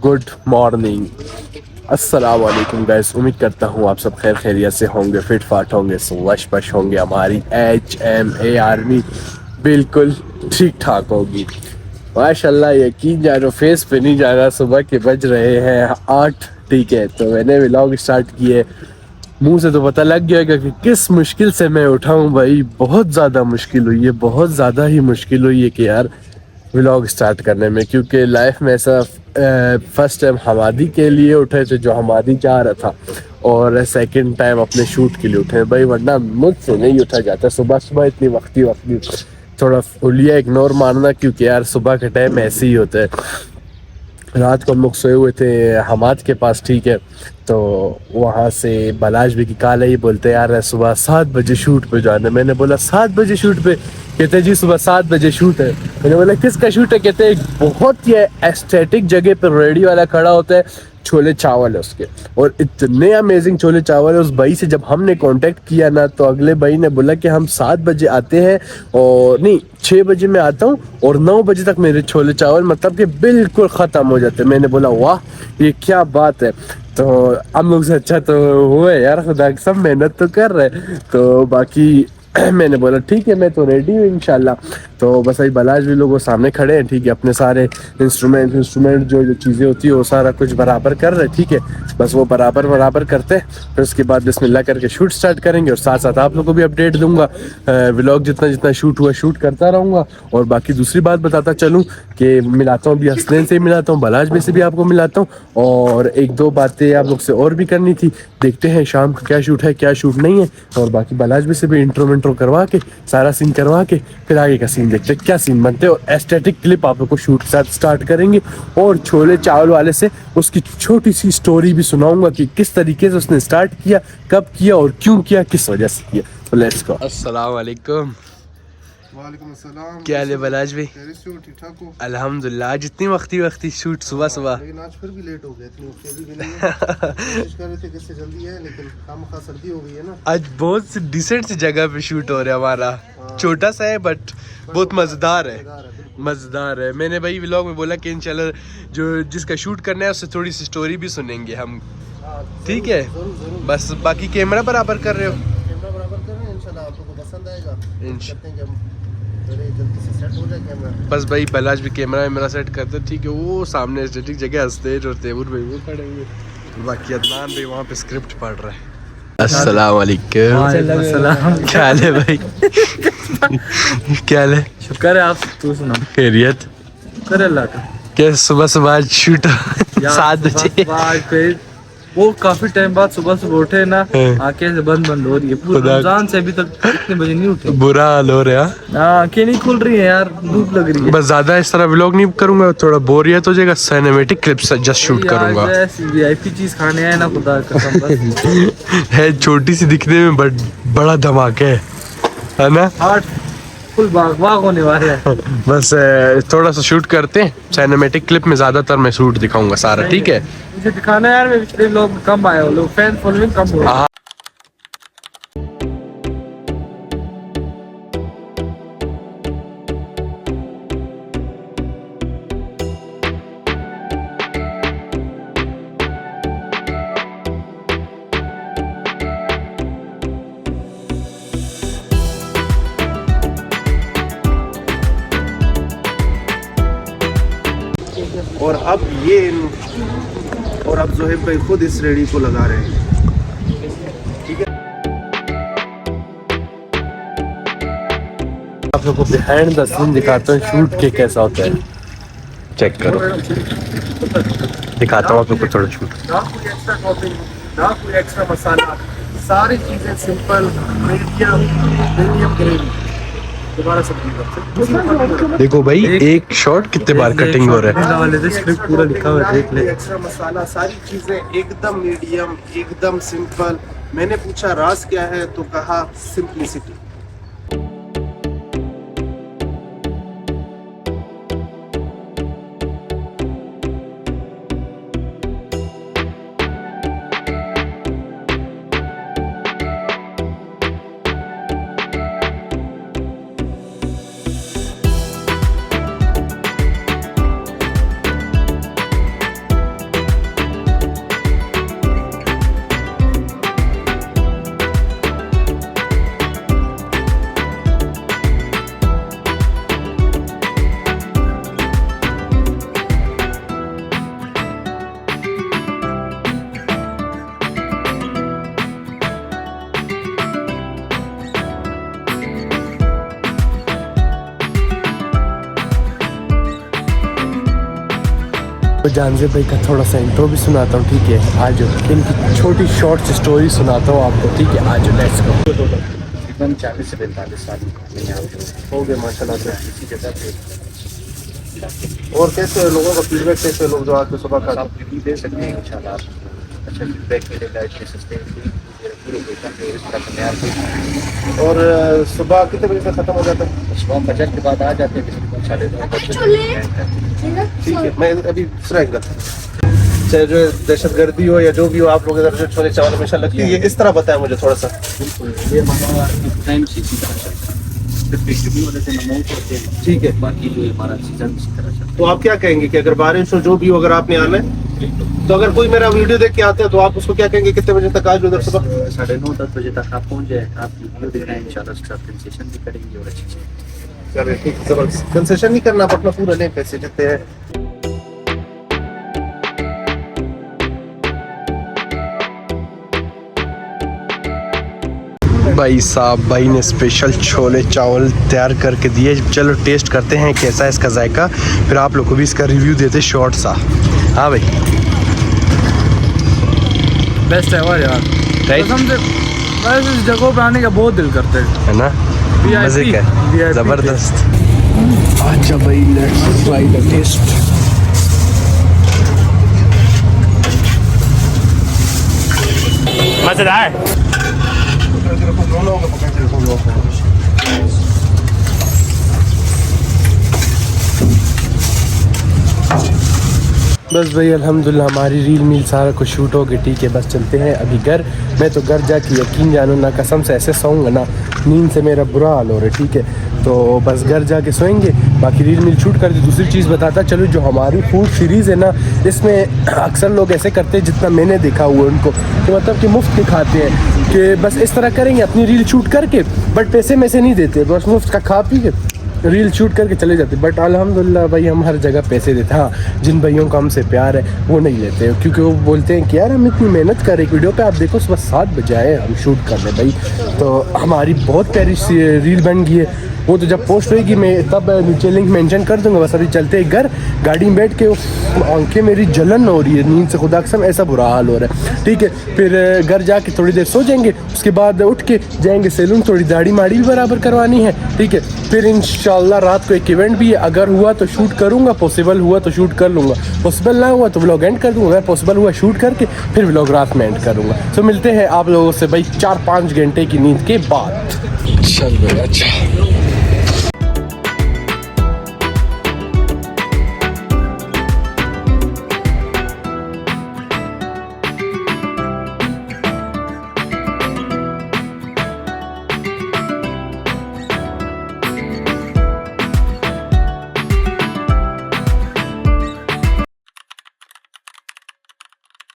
Good morning, अस्सलाम वालेकुम guys. उम्मीद करता हूँ आप सब खैर खैरियत से होंगे, फिट फाट होंगे, वश पश होंगे। हमारी HMA आर्मी बिल्कुल ठीक ठाक होगी माशाल्लाह। यकीन जानो फेस पे नहीं जाना। सुबह के बज रहे हैं 8, ठीक है। तो मैंने व्लॉग स्टार्ट किए, मुंह से तो पता लग गया कि किस मुश्किल से मैं उठा हूँ भाई। बहुत ज़्यादा मुश्किल हुई है, बहुत ज़्यादा ही मुश्किल हुई है कि यार व्लॉग स्टार्ट करने में, क्योंकि लाइफ में ऐसा फर्स्ट टाइम हमादी के लिए उठे थे जो हमादी जा रहा था, और सेकंड टाइम अपने शूट के लिए उठे भाई, वरना मुझसे नहीं उठा जाता सुबह सुबह इतनी वक्ती। थोड़ा उलिया इग्नोर मारना, क्योंकि यार सुबह के टाइम ऐसे ही होता है। रात को हम लोग सोए हुए थे हमाद के पास, ठीक है। तो वहाँ से बलाश भी की कॉल है, बोलते यार सुबह 7 बजे शूट पे जाना। मैंने बोला 7 बजे शूट पे? कहते जी सुबह 7 बजे शूट है। मैंने बोला किसका शूट है? कहते एक बहुत ही एस्थेटिक जगह पर रेडियो वाला खड़ा होता है, छोले चावल है उसके, और इतने अमेजिंग छोले चावल है। उस भाई से जब हमने कांटेक्ट किया ना, तो अगले भाई ने बोला कि हम 7 बजे आते हैं, और नहीं 6 बजे मैं आता हूँ और 9 बजे तक मेरे छोले चावल मतलब कि बिल्कुल ख़त्म हो जाते हैं। मैंने बोला वाह ये क्या बात है। तो हम लोग से अच्छा तो हुए यार, खुदा की सब मेहनत तो कर रहे। तो बाकी मैंने बोला ठीक है मैं तो रेडी हूँ इंशाल्लाह। तो बस अभी बलाज भी लोग वो सामने खड़े हैं, ठीक है। अपने सारे इंस्ट्रूमेंट जो चीज़ें होती है वो सारा कुछ बराबर कर रहे हैं, ठीक है। बस वो बराबर करते हैं, फिर उसके बाद बिस्मिल्लाह करके शूट स्टार्ट करेंगे। और साथ साथ आप लोगों को भी अपडेट दूंगा, व्लॉग जितना जितना शूट हुआ शूट करता रहूँगा। और बाकी दूसरी बात बताता चलूँ कि मिलाता हूँ भी, हसनैन से मिलाता हूँ, बलाज में से भी आपको मिलाता हूँ, और एक दो बातें आप लोग से और भी करनी थी। देखते हैं शाम को क्या शूट है क्या शूट नहीं है। और बाकी बलाज में से भी इंट्रो करवा के सारा सीन करवा के फिर आगे का सीन देखते हैं क्या सीन बनते हैं। और एस्थेटिक क्लिप आप लोग को शूट के साथ स्टार्ट करेंगे, और छोले चावल वाले से उसकी छोटी सी स्टोरी भी सुनाऊंगा कि किस तरीके से उसने स्टार्ट किया, कब किया और क्यों किया, किस वजह से किया। तो लेट्स गो। अस्सलाम वालेकुम। वालेकुम अस्सलाम। क्या हाल है बलाज भाई? ठीक ठाक हो? अल्हम्दुलिल्लाह। आज इतनी वक्ती शूट सुबह सुबह, लेकिन आज फिर भी लेट हो गए, इतनी उठे भी नहीं है। कोशिश कर रहे थे कि इससे जल्दी है, लेकिन खामखा सर्दी हो गई है ना। आज बहुत सी डिसेंट सी जगह पे शूट हो रहा है हमारा। छोटा सा है बट बहुत मज़ेदार है, मज़ेदार है। मैंने भाई व्लॉग में बोला कि इंशाल्लाह जो जिसका शूट करना है उससे थोड़ी सी स्टोरी भी सुनेंगे हम, ठीक है। बस बाकी कैमरा बराबर कर रहे हो? कैमरा बराबर कर रहे हैं, इंशाल्लाह आप लोगों को पसंद आएगा। करते हैं कि हम जल्दी से सेट हो जाए कैमरा। बस भाई बलाज भी कैमरा मेरा सेट करते, ठीक है। वो सामने एस्थेटिक जगह स्टेज और तैमूर भाई वो खड़े हुए, बाकी अदनान भाई वहाँ पे स्क्रिप्ट पढ़ रहा है। अस्सलाम वालेकुम। क्या हाल है भाई? क्या हाल है? शुक्र है, आप तू सुना? खैरियत? शुक्र अल्लाह का। क्या सुबह सुबह शूट 7 बजे? फिर वो काफी टाइम बाद सुबह उठे ना, आंखें से बंद हो रही है पूरा। रमजान से अभी तक इतने बजे नहीं उठे, बुरा हाल हो रहा है। आंखें नहीं खुल रही है यार, धूप लग रही है। बस ज्यादा इस तरह व्लॉग नहीं करूंगा, थोड़ा बोरियत हो जाएगा। सिनेमैटिक क्लिप्स जस्ट शूट करूंगा। VIP चीज खाने आए ना, खुदा कसम बस। है छोटी सी दिखने में बट बड़ा धमाका है ना। हार्ट फुल बाग होने वाले हैं। बस थोड़ा सा शूट करते हैं सिनेमैटिक क्लिप में, ज्यादातर मैं शूट दिखाऊंगा सारा, ठीक है। मुझे दिखाना यार, मैं पिछले लोग कम आए हो, लोग फैन फॉलोइंग कम हो रहा है। और अब जोहेब भाई खुद इस रेडी को लगा रहे हैं, ठीक है। आप लोगों को बिहाइंड द सीन दिखाता हूँ शूट के कैसा होता है, चेक करो। दिखाता हूँ आप लोग को थोड़ा शूट। ना कोई एक्स्ट्रा टॉपिंग, ना कोई एक्स्ट्रा मसाला, सारी चीजें सिंपल, मीडियम ग्रेवी। दोबारा सब्जी देखो भाई एक शॉट कितने बार कटिंग हो रहा है। स्क्रिप्ट पूरा लिखा हुआ है, देख ले। एक्स्ट्रा मसाला, सारी चीजें एकदम मीडियम, एकदम सिंपल। मैंने पूछा राज क्या है, तो कहा सिंपलिसिटी। तो जानजेब भाई का थोड़ा सा इंट्रो भी सुनाता हूँ, ठीक है। आज इनकी छोटी शॉर्ट स्टोरी सुनाता हूँ आपको, ठीक है। आज लेट्स गो। तकरीबन 40 से 45 साल हो गए माशाल्लाह से इसी जगह पे। और कैसे लोगों का फीडबैक, कैसे लोग जो आके सुबह का आप रिव्यू दे सकते हैं इंशाल्लाह। आप अच्छा फीडबैक मिलेगा, इतने सस्ते पूरे और सुबह कितने बजे से ख़त्म हो जाता है? सुबह फजर के बाद आ जाते हैं, 9:30। ठीक है, मैं अभी दूसरा एक चाहे जो दहशतगर्दी हो या जो भी हो, आप लोग इधर जो छोले चावल हमेशा लगती है, ये इस तरह बताया मुझे थोड़ा सा। बिल्कुल, ये हमारा टाइम से इसी तरह चलता है। ठीक है, बाकी जो हमारा सीजन इसी तरह चलता है। तो आप क्या कहेंगे कि अगर बारिश हो, जो भी हो, अगर आपने आना है, तो अगर कोई मेरा वीडियो देख के आते हैं तो आप उसको क्या कहेंगे, कितने बजे तक आज उधर सुबह? 9:30-10 बजे तक आप पहुंच जाए, आप वीडियो दिखाएं, इंशाल्लाह उसका कंसेशन भी करेंगे और अच्छी चीज़। चलिए ठीक, जबरदस्त। कंसेशन नहीं करना, आप अपना पूरा लें, पैसे जितने हैं। भाई साहब, भाई ने स्पेशल छोले चावल तैयार करके दिए। चलो टेस्ट करते हैं कैसा है इसका जायका, फिर आप लोग को भी इसका रिव्यू देते शॉर्ट सा। हाँ भाई, बेस्ट है और यार, कसम से बस इस जगहों पे आने का बहुत दिल करता है ना, मजे का, VIP जबरदस्त। अच्छा भाई, लेट्स ट्राई द टेस्ट। मजेदार। बस भाई अल्हम्दुलिल्लाह हमारी रील मील सारा कुछ शूट हो गया, ठीक है। बस चलते हैं अभी घर। मैं तो घर जाके यकीन जानो ना, कसम से ऐसे सोऊंगा ना, नींद से मेरा बुरा हाल हो रहा है, ठीक है। तो बस घर जाके सोएंगे, बाकी रील मील शूट कर दी। दूसरी चीज़ बताता चलो, जो हमारी फूड सीरीज़ है ना, इसमें अक्सर लोग ऐसे करते हैं, जितना मैंने देखा हुआ है उनको, कि मतलब कि मुफ्त दिखाते हैं कि बस इस तरह करेंगे अपनी रील शूट करके, बट पैसे में से नहीं देते, बस मुफ्त का खा पी के रील शूट करके चले जाते। बट अल्हम्दुलिल्लाह भाई हम हर जगह पैसे देते हैं। हाँ, जिन भाइयों का हमसे प्यार है वो नहीं लेते, क्योंकि वो बोलते हैं कि यार हम इतनी मेहनत कर रहे हैं वीडियो पे, आप देखो सुबह 7 बजे आए हम शूट कर रहे भाई। तो हमारी बहुत प्यारी रील बन गई है, वो तो जब पोस्ट होएगी मैं तब नीचे लिंक मेंशन कर दूंगा। बस अभी चलते हैं घर, गाड़ी में बैठ के आंखें मेरी जलन हो रही है नींद से, खुदा कसम ऐसा बुरा हाल हो रहा है, ठीक है। फिर घर जाके थोड़ी देर सो जाएंगे, उसके बाद उठ के जाएंगे सैलून, थोड़ी दाढ़ी माड़ी भी बराबर करवानी है, ठीक है। फिर इंशाल्लाह रात को एक इवेंट भी है, अगर हुआ तो शूट करूँगा, पॉसिबल हुआ तो शूट कर लूँगा, पॉसिबल ना हुआ तो व्लॉग एंड कर दूँगा, अगर पॉसिबल हुआ शूट करके फिर व्लॉग रात में एंड करूँगा। तो मिलते हैं आप लोगों से भाई 4-5 घंटे की नींद के बाद। चल भाई, अच्छा।